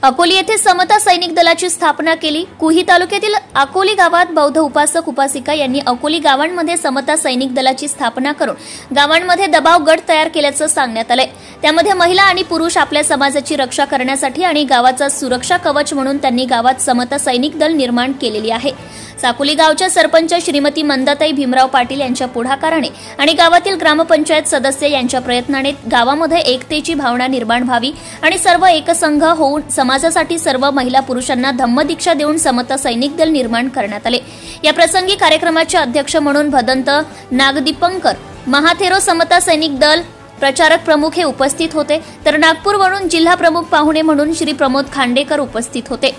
अकोली येथे समता सैनिक दलाची स्थापना केली। कुही तालुक्यातील अकोली गावात बौद्ध उपासक उपासिका यांनी अकोली गावांमध्ये समता सैनिक दलाची स्थापना करून गावांमध्ये दबाव गट तयार केल्याचं सांगण्यात आलंय। त्यामध्ये महिला आणि पुरुष आपल्या समाजाची रक्षा करण्यासाठी आणि गावाचा सुरक्षा कवच म्हणून त्यांनी गावात समता सैनिक दल निर्माण केलेली आहे। साकोली गावच्या सरपंच श्रीमती मंदाताई भीमराव पाटील यांच्या पुढाकाराने आणि गावातील ग्रामपंचायत सदस्य यांच्या प्रयत्नाने गावामध्ये एकतेची भावना निर्माण व्हावी आणि सर्व एकसंघ होऊन समाजासाठी सर्व महिला पुरुषांना धम्मदीक्षा देऊन समता सैनिक दल निर्माण करण्यात आले। या प्रसंगी कार्यक्रमाचे अध्यक्ष म्हणून भदंत नागदीपंकर महाथेरो समता सैनिक दल प्रचारक प्रमुख हे उपस्थित होते, तर नागपूरवरून जिल्हा प्रमुख पाहुणे म्हणून श्री प्रमोद खांडेकर उपस्थित होते।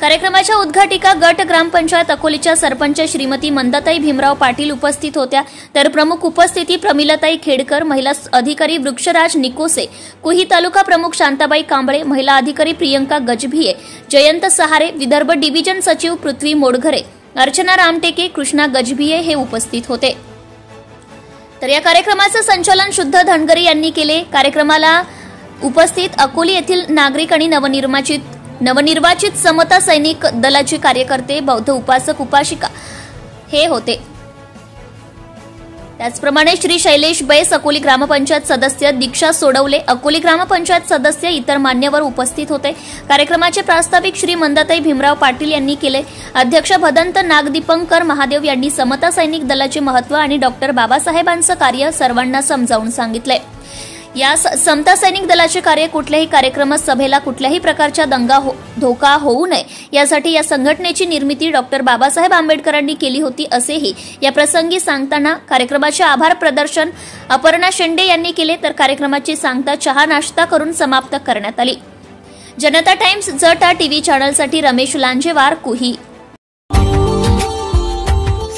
कार्यक्रमाच्या उद्घाटिका गट ग्रामपंचायत अकोलीच्या सरपंच श्रीमती मंदाताई भीमराव पाटील उपस्थित होत्या, तर प्रमुख उपस्थिती प्रमिलाताई खेडकर, महिला अधिकारी वृक्षराज निकोसे, कुही तालुका प्रमुख शांताबाई कांबळे, महिला अधिकारी प्रियंका गजभिये, जयंत सहारे, विदर्भ डिव्हिजन सचिव पृथ्वी मोडघरे, अर्चना रामटेके, कृष्णा गजभिये हे उपस्थित होते। तर या कार्यक्रमाचे संचालन शुद्ध धनगरी यांनी केले। कार्यक्रमाला उपस्थित अकोली येथील नागरिक आणि नवनिर्वाचित समता सैनिक दलाचे कार्यकर्ते, बौद्ध उपासक उपासिका हे होते। त्याचप्रमाणे श्री शैलेश बैस अकोली ग्रामपंचायत सदस्य, दीक्षा सोडवले अकोली ग्रामपंचायत सदस्य, इतर मान्यवर उपस्थित होते। कार्यक्रमाचे प्रास्ताविक श्री मंदाताई भीमराव पाटील यांनी केले। अध्यक्ष भदंत नागदीपंकर महादेव यांनी समता सैनिक दलाचे महत्त्व आणि डॉक्टर बाबासाहेबांचं कार्य सर्वांना समजावून सांगितले। या समता सैनिक दलाचे कार्य कुठल्याही कार्यक्रमात सभेला कुठल्याही प्रकारचा धोका होऊ नये यासाठी या संघटनेची निर्मिती डॉक्टर बाबासाहेब आंबेडकरांनी केली होती असेही या प्रसंगी सांगताना कार्यक्रमाचे आभार प्रदर्शन अपर्णा शेंडे यांनी केले, तर कार्यक्रमाची सांगता चहा नाश्ता करून समाप्त करण्यात आली। जनता टाइम्स जटा टीव्ही चॅनलसाठी Ramesh Lanjewar, Kuhi.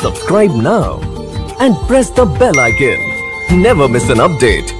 Subscribe now and press the bell icon. Never miss an update.